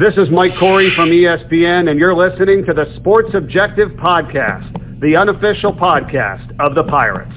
This is Mike Corey from ESPN, and you're listening to the Sports Objective Podcast, the unofficial podcast of the Pirates.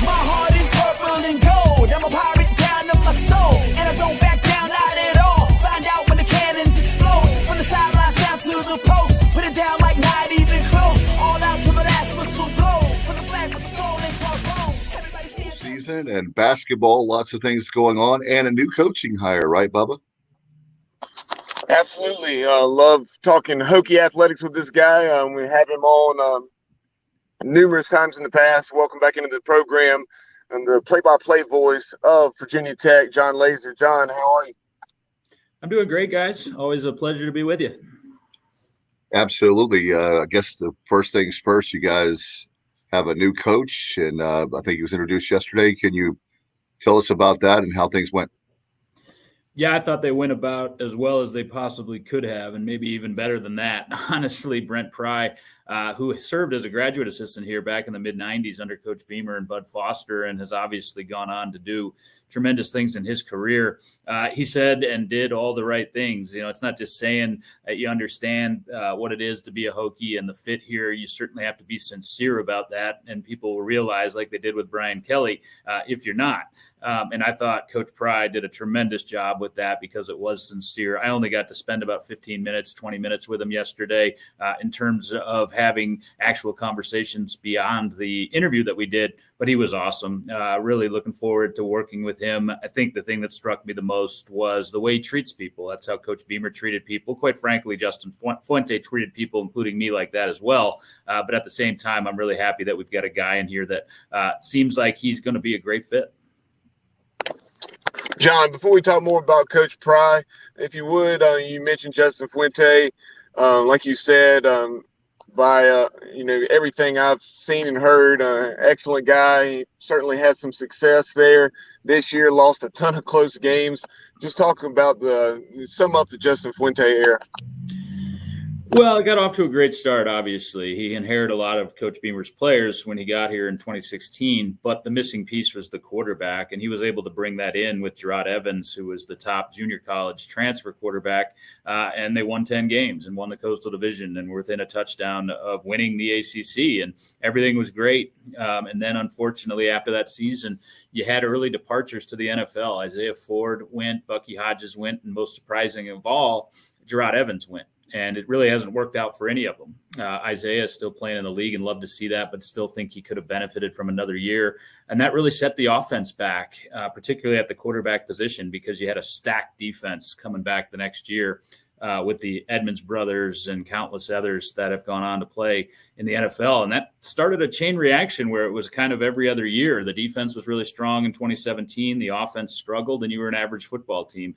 My heart is purple and gold. I'm a pirate down to my soul, and I don't back down, not at all. Find out when the cannons explode, from the sidelines down to the post. Put it down like not even close. All out to the last whistle blow. From the flag with the soul and crossbones. Season and basketball, lots of things going on, and a new coaching hire, right, Bubba? Absolutely. Love talking Hokie athletics with this guy. We have him on numerous times in the past. Welcome back into the program. And the play-by-play voice of Virginia Tech, Jon Laaser. John, how are you? I'm doing great, guys. Always a pleasure to be with you. Absolutely. I guess the first things first, you guys have a new coach, and I think he was introduced yesterday. Can you tell us about that and how things went? Yeah, I thought they went about as well as they possibly could have, and maybe even better than that. Honestly, Brent Pry, who served as a graduate assistant here back in the mid-'90s under Coach Beamer and Bud Foster, and has obviously gone on to do tremendous things in his career. He said and did all the right things. You know, it's not just saying that you understand what it is to be a Hokie and the fit here. You certainly have to be sincere about that, and people will realize, like they did with Brian Kelly, if you're not. And I thought Coach Pry did a tremendous job with that because it was sincere. I only got to spend about 15 minutes, 20 minutes with him yesterday in terms of having actual conversations beyond the interview that we did, but he was awesome. Really looking forward to working with him. I think the thing that struck me the most was the way he treats people. That's how Coach Beamer treated people. Quite frankly, Justin Fuente treated people, including me, like that as well. But at the same time, I'm really happy that we've got a guy in here that seems like he's going to be a great fit. John, before we talk more about Coach Pry, if you would, you mentioned Justin Fuente. Like you said, by everything I've seen and heard, excellent guy. He certainly had some success there this year. Lost a ton of close games. Just talking about sum up the Justin Fuente era. Well, it got off to a great start, obviously. He inherited a lot of Coach Beamer's players when he got here in 2016, but the missing piece was the quarterback, and he was able to bring that in with Gerard Evans, who was the top junior college transfer quarterback, and they won 10 games and won the Coastal Division and were within a touchdown of winning the ACC, and everything was great. And then, unfortunately, after that season, you had early departures to the NFL. Isaiah Ford went, Bucky Hodges went, and most surprising of all, Gerard Evans went. And it really hasn't worked out for any of them. Isaiah is still playing in the league and love to see that, but still think he could have benefited from another year. And that really set the offense back, particularly at the quarterback position, because you had a stacked defense coming back the next year with the Edmonds brothers and countless others that have gone on to play in the NFL. And that started a chain reaction where it was kind of every other year. The defense was really strong in 2017. The offense struggled, and you were an average football team.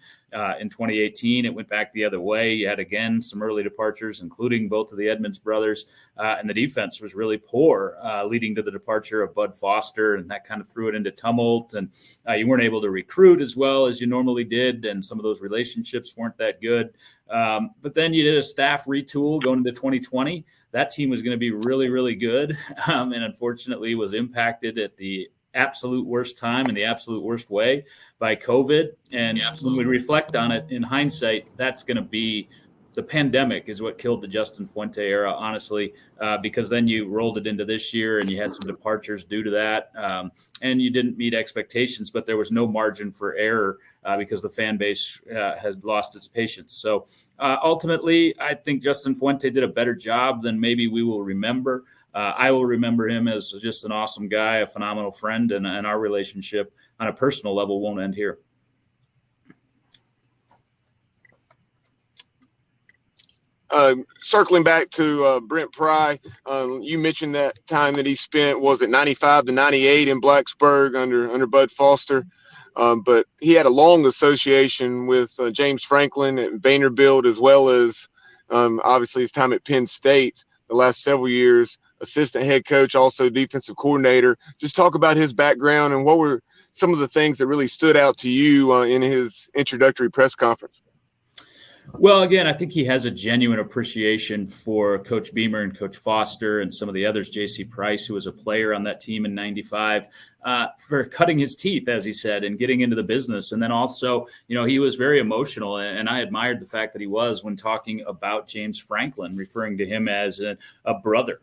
In 2018, it went back the other way. You had, again, some early departures, including both of the Edmonds brothers, and the defense was really poor, leading to the departure of Bud Foster, and that kind of threw it into tumult. And you weren't able to recruit as well as you normally did, and some of those relationships weren't that good. But then you did a staff retool going into 2020. That team was going to be really, really good, and unfortunately was impacted at the absolute worst time in the absolute worst way by COVID. And when we reflect on it in hindsight, that's going to be the pandemic is what killed the Justin Fuente era, honestly, because then you rolled it into this year and you had some departures due to that. And you didn't meet expectations, but there was no margin for error because the fan base has lost its patience. So ultimately, I think Justin Fuente did a better job than maybe we will remember. I will remember him as just an awesome guy, a phenomenal friend, and our relationship on a personal level won't end here. Circling back to Brent Pry, you mentioned that time that he spent, was it 95 to 98 in Blacksburg under Bud Foster, but he had a long association with James Franklin at Vanderbilt, as well as obviously his time at Penn State the last several years, assistant head coach, also defensive coordinator. Just talk about his background and what were some of the things that really stood out to you in his introductory press conference. Well, again, I think he has a genuine appreciation for Coach Beamer and Coach Foster and some of the others, J.C. Price, who was a player on that team in '95, for cutting his teeth, as he said, and getting into the business. And then also, he was very emotional, and I admired the fact that he was when talking about James Franklin, referring to him as a brother,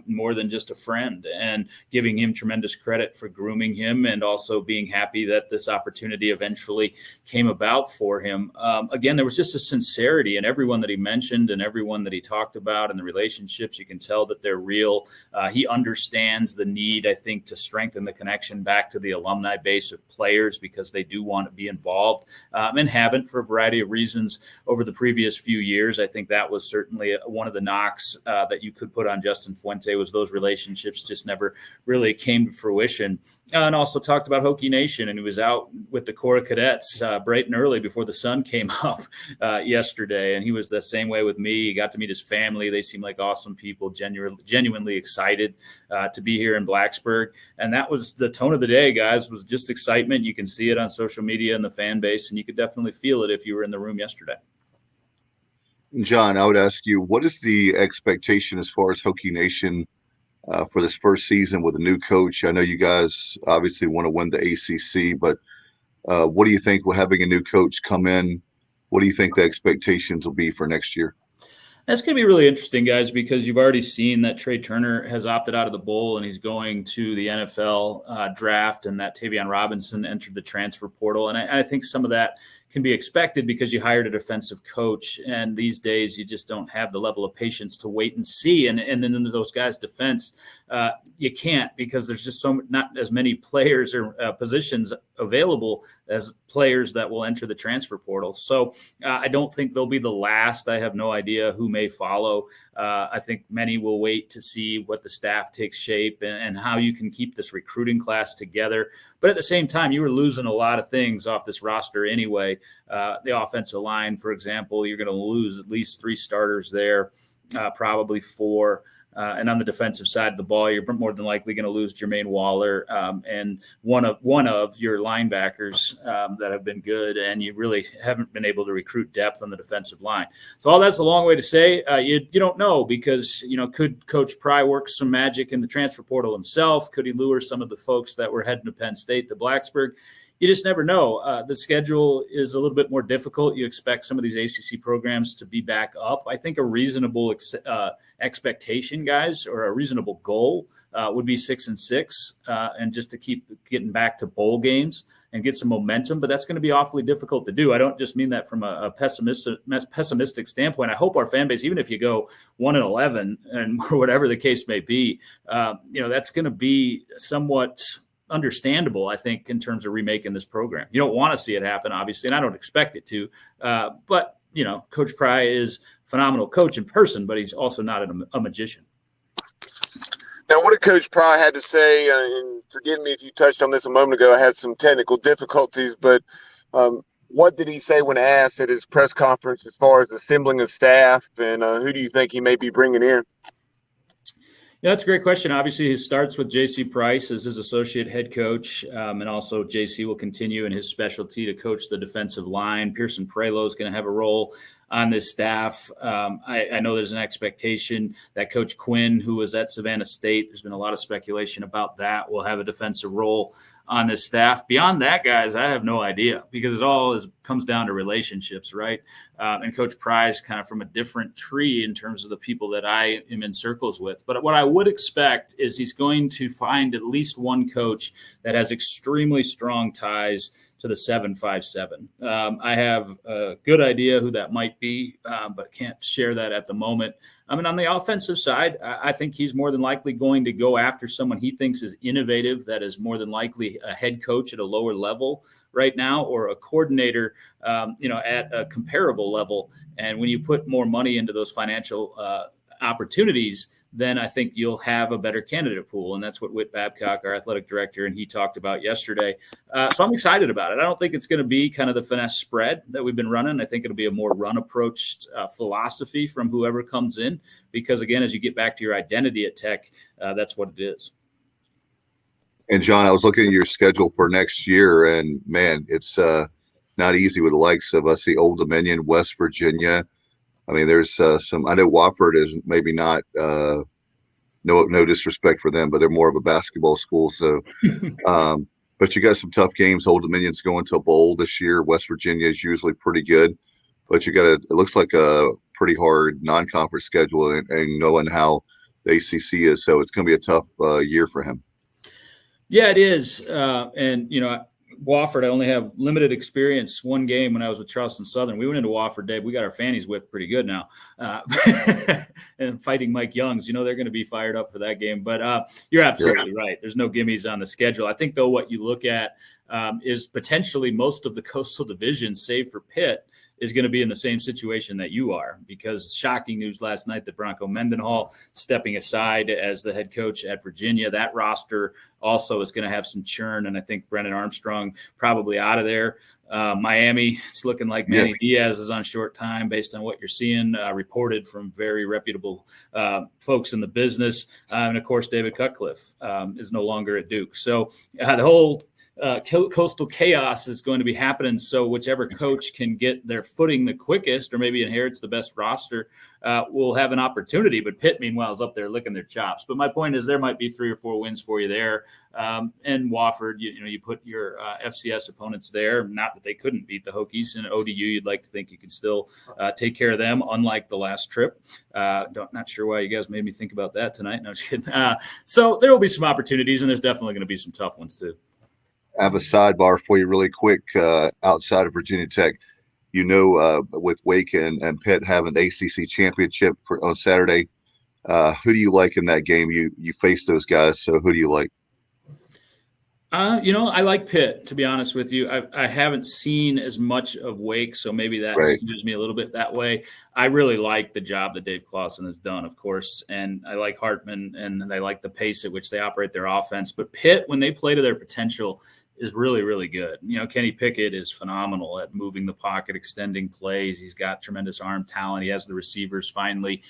more than just a friend, and giving him tremendous credit for grooming him, and also being happy that this opportunity eventually came about for him. Again, there was just a sincerity in everyone that he mentioned and everyone that he talked about, and the relationships. You can tell that they're real. He understands the need, I think, to strengthen the connection back to the alumni base of players, because they do want to be involved, and haven't for a variety of reasons over the previous few years. I think that was certainly one of the knocks that you could put on Justin Fuente, was those relationships just never really came to fruition. And also talked about Hokie Nation, and he was out with the Corps of Cadets bright and early before the sun came up yesterday. And he was the same way with me. He got to meet his family. They seem like awesome people, genuinely excited to be here in Blacksburg. And that was the tone of the day, guys, was just excitement. You can see it on social media and the fan base, and you could definitely feel it if you were in the room yesterday. John, I would ask you, what is the expectation as far as Hokie Nation for this first season with a new coach? I know you guys obviously want to win the ACC, but what do you think, with having a new coach come in, what do you think the expectations will be for next year? That's going to be really interesting, guys, because you've already seen that Trey Turner has opted out of the bowl and he's going to the NFL draft, and that Tavion Robinson entered the transfer portal. And I think some of that can be expected because you hired a defensive coach, and these days you just don't have the level of patience to wait and see. And then in those guys' defense, you can't, because there's just not as many players or positions available as players that will enter the transfer portal. So I don't think they'll be the last. I have no idea who may follow. I think many will wait to see what the staff takes shape and how you can keep this recruiting class together. But at the same time, you were losing a lot of things off this roster anyway. The offensive line, for example, you're going to lose at least 3 starters there, probably 4. And on the defensive side of the ball, you're more than likely going to lose Jermaine Waller and one of your linebackers that have been good, and you really haven't been able to recruit depth on the defensive line. So all that's a long way to say. You don't know, because could Coach Pry work some magic in the transfer portal himself? Could he lure some of the folks that were heading to Penn State to Blacksburg? You just never know. The schedule is a little bit more difficult. You expect some of these ACC programs to be back up. I think a reasonable expectation, guys, or a reasonable goal would be 6-6, and just to keep getting back to bowl games and get some momentum. But that's going to be awfully difficult to do. I don't just mean that from a pessimistic standpoint. I hope our fan base, even if you go 1-11 and whatever the case may be, that's going to be somewhat understandable, I think, in terms of remaking this program. You don't want to see it happen, obviously, and I don't expect it to. But Coach Pry is a phenomenal coach in person, but he's also not a magician. Now, what did Coach Pry had to say? And forgive me if you touched on this a moment ago. I had some technical difficulties, but what did he say when asked at his press conference as far as assembling a staff, and who do you think he may be bringing in? Yeah, that's a great question. Obviously, he starts with J.C. Price as his associate head coach, and also J.C. will continue in his specialty to coach the defensive line. Pearson Prelo is going to have a role on this staff. I know there's an expectation that Coach Quinn, who was at Savannah State, there's been a lot of speculation about that, will have a defensive role on this staff. Beyond that, guys, I have no idea, because it all comes down to relationships, right? And Coach Pry is kind of from a different tree in terms of the people that I am in circles with. But what I would expect is he's going to find at least one coach that has extremely strong ties to the 757. I have a good idea who that might be, but can't share that at the moment. I mean, on the offensive side, I think he's more than likely going to go after someone he thinks is innovative, that is more than likely a head coach at a lower level right now, or a coordinator, at a comparable level. And when you put more money into those financial opportunities, then I think you'll have a better candidate pool. And that's what Whit Babcock, our athletic director, and he talked about yesterday. So I'm excited about it. I don't think it's going to be kind of the finesse spread that we've been running. I think it'll be a more run approach philosophy from whoever comes in, because, again, as you get back to your identity at Tech, that's what it is. And, John, I was looking at your schedule for next year, and, man, it's not easy with the likes of see Old Dominion, West Virginia. I mean, there's some. I know Wofford is maybe not. No disrespect for them, but they're more of a basketball school. So, but you got some tough games. Old Dominion's going to a bowl this year. West Virginia is usually pretty good, but you got it looks like a pretty hard non-conference schedule, and knowing how the ACC is, so it's going to be a tough year for him. Yeah, it is. And, Wofford, I only have limited experience. One game when I was with Charleston Southern, we went into Wofford, Dave. We got our fannies whipped pretty good now. And fighting Mike Youngs, they're going to be fired up for that game. But you're absolutely right. There's no gimmies on the schedule. I think, though, what you look at is potentially most of the Coastal Division, save for Pitt, is going to be in the same situation that you are, because shocking news last night that Bronco Mendenhall stepping aside as the head coach at Virginia. That roster also is going to have some churn, and I think Brennan Armstrong probably out of there. Miami, it's looking like Manny Diaz is on short time based on what you're seeing reported from very reputable folks in the business. And, of course, David Cutcliffe is no longer at Duke. So the whole coastal chaos is going to be happening. So whichever coach can get their footing the quickest, or maybe inherits the best roster, will have an opportunity. But Pitt, meanwhile, is up there licking their chops. But my point is, there might be 3 or 4 wins for you there. And Wofford, you put your FCS opponents there. Not that they couldn't beat the Hokies, and ODU, you'd like to think you can still take care of them, unlike the last trip. Not sure why you guys made me think about that tonight. No, just kidding. So there will be some opportunities, and there's definitely going to be some tough ones too. I have a sidebar for you really quick. Outside of Virginia Tech, with Wake and Pitt having the ACC championship on Saturday, who do you like in that game? You face those guys, so who do you like? I like Pitt, to be honest with you. I haven't seen as much of Wake, so maybe that skews me a little bit that way. I really like the job that Dave Clawson has done, of course, and I like Hartman, and I like the pace at which they operate their offense. But Pitt, when they play to their potential, is really, really good. Kenny Pickett is phenomenal at moving the pocket, extending plays. He's got tremendous arm talent. He has the receivers finally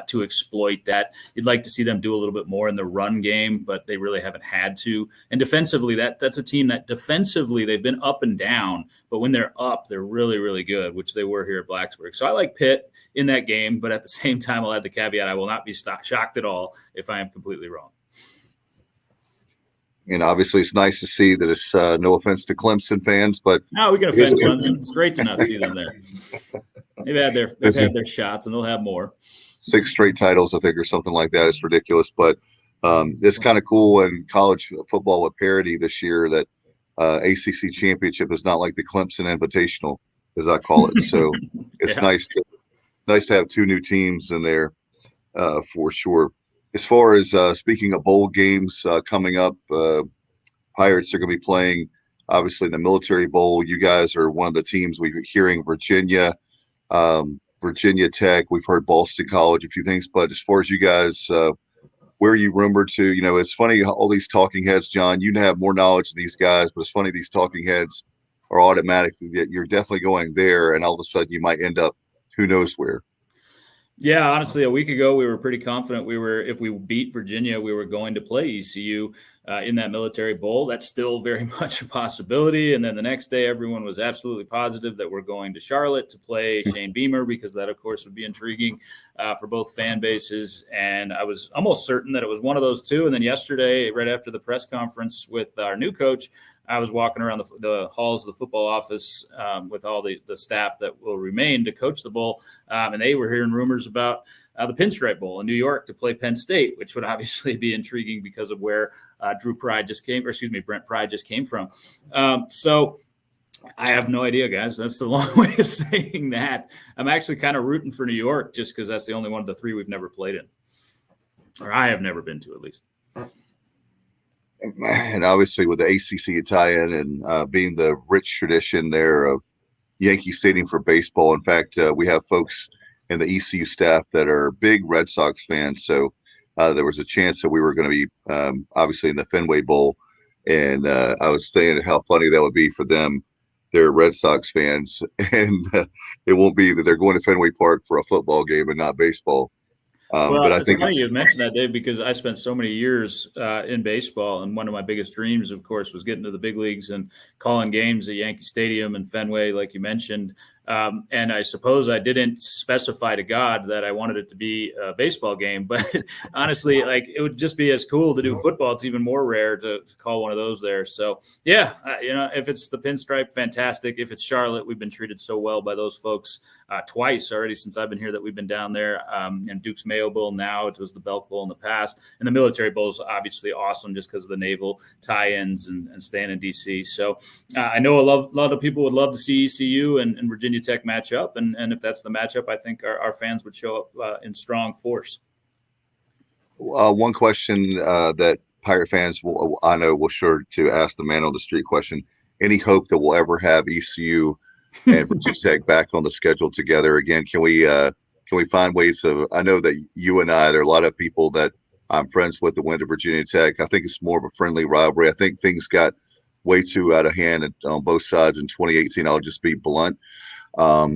to exploit that. You'd like to see them do a little bit more in the run game, but they really haven't had to. And defensively, that's a team that defensively they've been up and down, but when they're up, they're really, really good, which they were here at Blacksburg. So I like Pitt in that game, but at the same time, I'll add the caveat, I will not be shocked at all if I am completely wrong. And obviously, it's nice to see that it's no offense to Clemson fans, but no, we can offend Clemson. It's great to not see them there. They've had their shots, and they'll have more. 6 straight titles, I think, or something like that. It's ridiculous, but it's kind of cool in college football with parity this year that ACC championship is not like the Clemson Invitational, as I call it. So it's nice to have 2 new teams in there for sure. As far as speaking of bowl games coming up, Pirates are going to be playing, obviously, in the Military Bowl. You guys are one of the teams we're hearing. Virginia Tech. We've heard Boston College, a few things. But as far as you guys, where are you rumored to? It's funny, all these talking heads, John, you have more knowledge than these guys, but it's funny, these talking heads are automatically that you're definitely going there, and all of a sudden you might end up who knows where. Yeah, honestly, a week ago, we were pretty confident if we beat Virginia, we were going to play ECU in that Military Bowl. That's still very much a possibility. And then the next day, everyone was absolutely positive that we're going to Charlotte to play Shane Beamer, because that, of course, would be intriguing for both fan bases. And I was almost certain that it was one of those two. And then yesterday, right after the press conference with our new coach, I was walking around the halls of the football office with all the staff that will remain to coach the bowl, and they were hearing rumors about the Pinstripe Bowl in New York to play Penn State, which would obviously be intriguing because of where Brent Pry just came from. So I have no idea, guys. That's the long way of saying that. I'm actually kind of rooting for New York just because that's the only one of the 3 we've never played in, or I have never been to, at least. And obviously with the ACC tie-in and being the rich tradition there of Yankee Stadium for baseball. In fact, we have folks in the ECU staff that are big Red Sox fans. So there was a chance that we were going to be obviously in the Fenway Bowl. And I was saying how funny that would be for them. They're Red Sox fans. And it won't be that they're going to Fenway Park for a football game and not baseball. But I It's think funny you mentioned that, Dave, because I spent so many years in baseball, and one of my biggest dreams, of course, was getting to the big leagues and calling games at Yankee Stadium and Fenway, like you mentioned. And I suppose I didn't specify to God that I wanted it to be a baseball game, but honestly, like it would just be as cool to do football. It's even more rare to call one of those there. So yeah, if it's the Pinstripe, fantastic. If it's Charlotte, we've been treated so well by those folks twice already since I've been here that we've been down there. And Duke's Mayo Bowl now, it was the Belk Bowl in the past, and the Military Bowl is obviously awesome just because of the naval tie-ins and staying in DC. So I know a lot of people would love to see ECU and Virginia Tech match up, and if that's the matchup, I think our fans would show up in strong force. one question that Pirate fans I know will sure to ask the man on the street question: any hope that we'll ever have ECU and Virginia Tech back on the schedule together again? Can we find ways to? I know that you and I, there are a lot of people that I'm friends with that went to Virginia Tech. I think it's more of a friendly rivalry. I think things got way too out of hand on both sides in 2018. I'll just be blunt,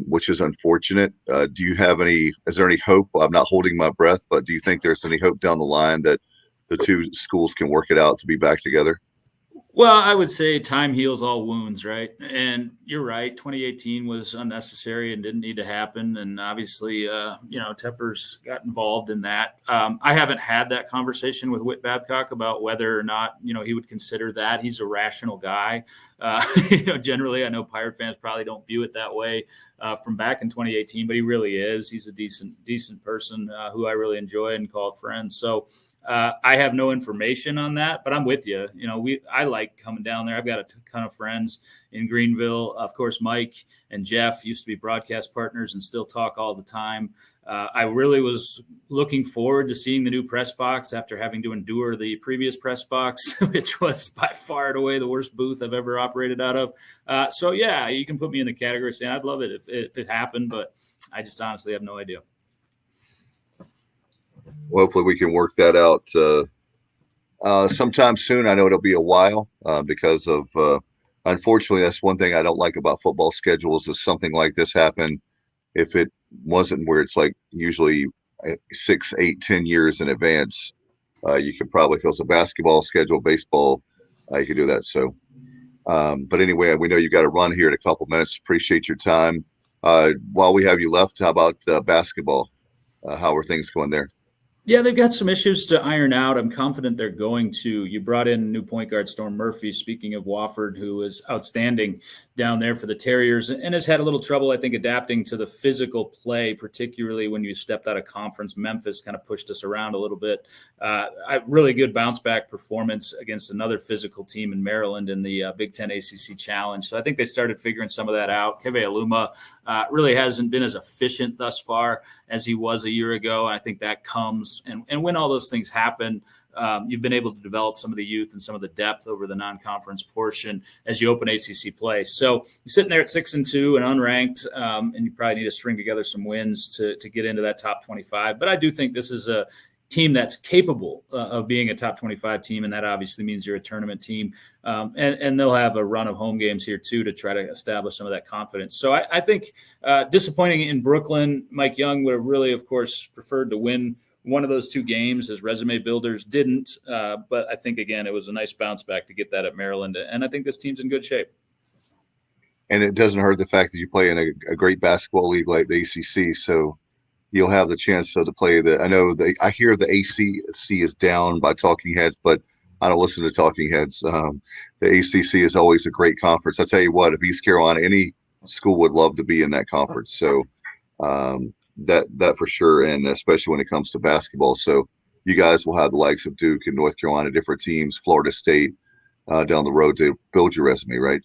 which is unfortunate. Do you have any? Is there any hope? I'm not holding my breath, but do you think there's any hope down the line that the two schools can work it out to be back together? Well, I would say time heals all wounds, right? And you're right. 2018 was unnecessary and didn't need to happen. And obviously, Tepper's got involved in that. I haven't had that conversation with Whit Babcock about whether or not, he would consider that. He's a rational guy. Generally, I know Pirate fans probably don't view it that way from back in 2018, but he really is. He's a decent person who I really enjoy and call a friend. So, I have no information on that, but I'm with you. I like coming down there. I've got a ton of friends in Greenville. Of course, Mike and Jeff used to be broadcast partners and still talk all the time. I really was looking forward to seeing the new press box after having to endure the previous press box, which was by far and away the worst booth I've ever operated out of. So yeah, you can put me in the category saying I'd love it if it happened, but I just honestly have no idea. Well, hopefully we can work that out sometime soon. I know it'll be a while because of, unfortunately, that's one thing I don't like about football schedules is something like this happen. If it wasn't where it's like usually 6, 8, 10 years in advance, you could probably, if it was a basketball schedule, baseball, you could do that. So, but anyway, we know you got to run here in a couple minutes. Appreciate your time. While we have you left, how about basketball? How are things going there? Yeah, they've got some issues to iron out. I'm confident they're going to. You brought in new point guard Storm Murphy, speaking of Wofford, who is outstanding down there for the Terriers and has had a little trouble, I think, adapting to the physical play, particularly when you stepped out of conference. Memphis kind of pushed us around a little bit. A really good bounce-back performance against another physical team in Maryland in the Big Ten ACC Challenge. So I think they started figuring some of that out. Keve Aluma really hasn't been as efficient thus far as he was a year ago. I think that comes. And when all those things happen, you've been able to develop some of the youth and some of the depth over the non-conference portion as you open ACC play. So you're sitting there at 6-2 and unranked, and you probably need to string together some wins to get into that top 25. But I do think this is a team that's capable of being a top 25 team, and that obviously means you're a tournament team. And they'll have a run of home games here, too, to try to establish some of that confidence. So I think disappointing in Brooklyn, Mike Young would have really, of course, preferred to win one of those two games. His resume builders didn't. But I think, again, it was a nice bounce back to get that at Maryland. And I think this team's in good shape. And it doesn't hurt the fact that you play in a great basketball league like the ACC. So you'll have the chance to play I hear the ACC is down by talking heads, but I don't listen to talking heads. The ACC is always a great conference. I tell you what, if East Carolina, any school would love to be in that conference. So that for sure, and especially when it comes to basketball. So you guys will have the likes of Duke and North Carolina, different teams, Florida State down the road to build your resume, right?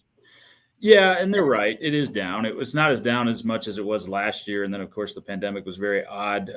Yeah, and they're right. It is down. It was not as down as much as it was last year. And then, of course, the pandemic was very odd.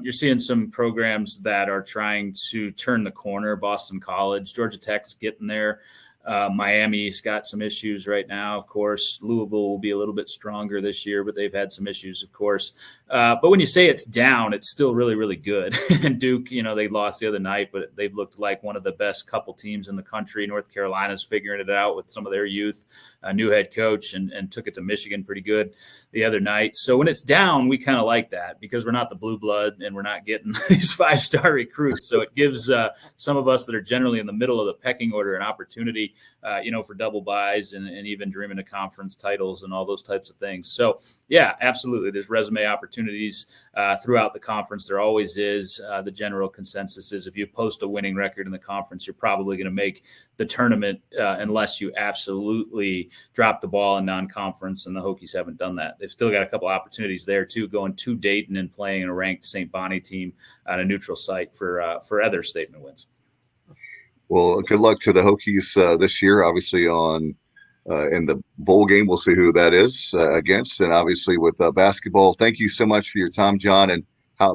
You're seeing some programs that are trying to turn the corner. Boston College, Georgia Tech's getting there. Miami's got some issues right now, of course. Louisville will be a little bit stronger this year, but they've had some issues, of course. But when you say it's down, it's still really, really good. And Duke, they lost the other night, but they've looked like one of the best couple teams in the country. North Carolina's figuring it out with some of their youth, a new head coach, and took it to Michigan pretty good the other night. So when it's down, we kind of like that because we're not the blue blood and we're not getting these 5-star recruits. So it gives some of us that are generally in the middle of the pecking order an opportunity, for double buys and even dreaming of conference titles and all those types of things. So yeah, absolutely. There's resume opportunities throughout the conference. There always is. The general consensus is if you post a winning record in the conference, you're probably going to make the tournament unless you absolutely drop the ball in non-conference, and the Hokies haven't done that. They've still got a couple opportunities there too, going to Dayton and playing a ranked St. Bonnie team at a neutral site for other statement wins. Well, good luck to the Hokies this year. Obviously, in the bowl game, we'll see who that is against, and obviously with basketball. Thank you so much for your time, Jon. And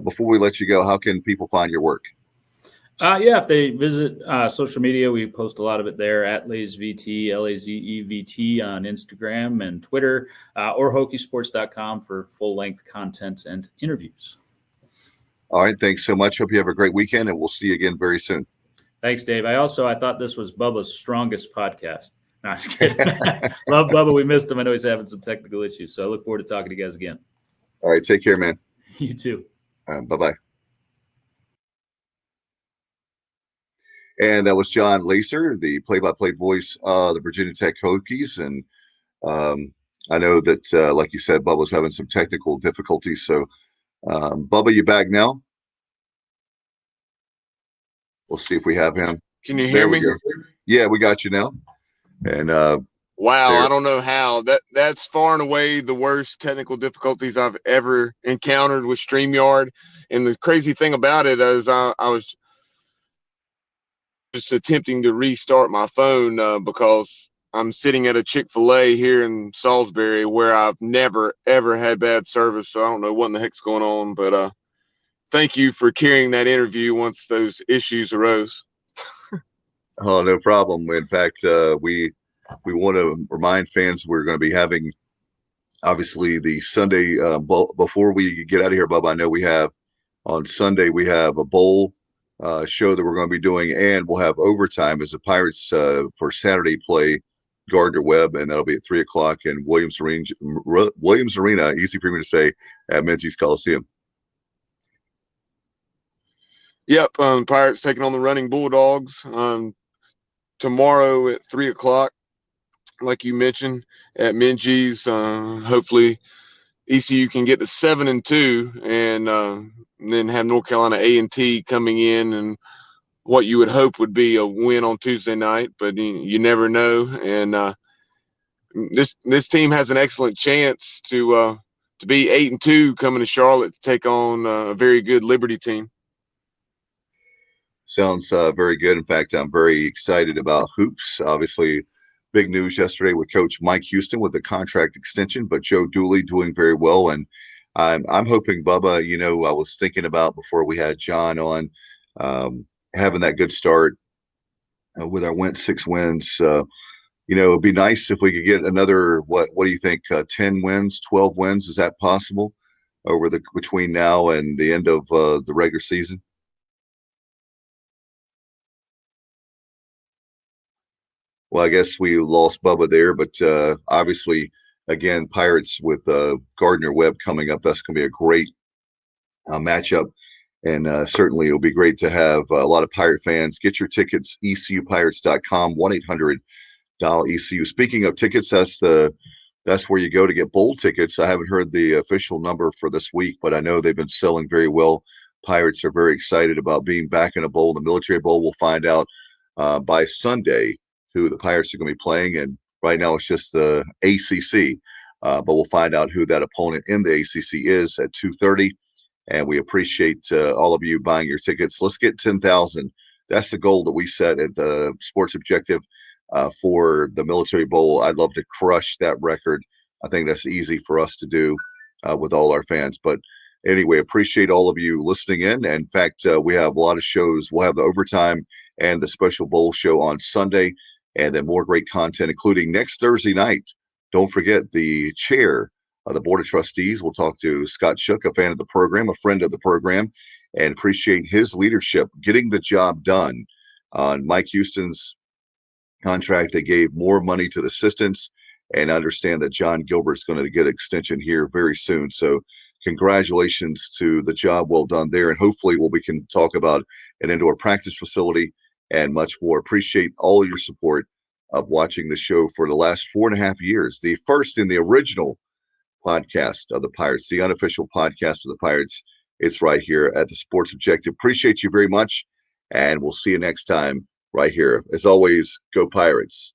before we let you go, how can people find your work? If they visit social media, we post a lot of it there at LazeVT, LazeVT on Instagram and Twitter, or Hokiesports.com for full-length content and interviews. All right, thanks so much. Hope you have a great weekend, and we'll see you again very soon. Thanks, Dave. I thought this was Bubba's strongest podcast. No, I'm just kidding. Love Bubba. We missed him. I know he's having some technical issues, so I look forward to talking to you guys again. All right, take care, man. You too. Bye-bye. And that was Jon Laaser, the play-by-play voice of the Virginia Tech Hokies. And I know that, like you said, Bubba's having some technical difficulties. So, Bubba, you back now? We'll see if we have him. Can you hear me? Yeah, we got you now. And wow, I don't know how. That's far and away the worst technical difficulties I've ever encountered with StreamYard. And the crazy thing about it is I was just attempting to restart my phone because I'm sitting at a Chick-fil-A here in Salisbury where I've never, ever had bad service. So I don't know what in the heck's going on, but thank you for carrying that interview once those issues arose. Oh, no problem. In fact, we want to remind fans we're going to be having, obviously, the Sunday before we get out of here, Bubba. I know we have on Sunday we have a bowl show that we're going to be doing, and we'll have overtime as the Pirates for Saturday play Gardner Webb, and that'll be at 3:00 in Williams Arena. Easy for me to say, at Minges Coliseum. Yep, Pirates taking on the Running Bulldogs tomorrow at 3:00, like you mentioned, at Minges. Hopefully, ECU can get to 7-2, and then have North Carolina A&T coming in, and what you would hope would be a win on Tuesday night, but you never know. And this team has an excellent chance to be 8-2 coming to Charlotte to take on a very good Liberty team. Sounds very good. In fact, I'm very excited about hoops. Obviously, big news yesterday with Coach Mike Houston with the contract extension, but Joe Dooley doing very well. And I'm hoping, Bubba, I was thinking about before we had Jon on having that good start with our 6 wins. It'd be nice if we could get another, what do you think, 10 wins, 12 wins? Is that possible between now and the end of the regular season? Well, I guess we lost Bubba there, but obviously, again, Pirates with Gardner Webb coming up. That's going to be a great matchup, and certainly it'll be great to have a lot of Pirate fans. Get your tickets, ECUPirates.com, 1-800-ECU. Speaking of tickets, that's where you go to get bowl tickets. I haven't heard the official number for this week, but I know they've been selling very well. Pirates are very excited about being back in a bowl. The Military Bowl, we'll find out by Sunday who the Pirates are going to be playing, and right now it's just the ACC, but we'll find out who that opponent in the ACC is at 2:30, and we appreciate all of you buying your tickets. Let's get 10,000. That's the goal that we set at the Sports Objective for the Military Bowl. I'd love to crush that record. I think that's easy for us to do with all our fans, but anyway, appreciate all of you listening in. And in fact, we have a lot of shows. We'll have the overtime and the special bowl show on Sunday, and then more great content, including next Thursday night. Don't forget the chair the Board of Trustees. We'll talk to Scott Shook, a fan of the program, a friend of the program, and appreciate his leadership, getting the job done. On Mike Houston's contract, they gave more money to the assistants, and understand that John Gilbert's going to get an extension here very soon. So congratulations to the job well done there. And hopefully we can talk about an indoor practice facility and much more. Appreciate all your support of watching the show for the last 4.5 years. The first in the original podcast of the Pirates, the unofficial podcast of the Pirates. It's right here at the Sports Objective. Appreciate you very much. And we'll see you next time right here. As always, go Pirates.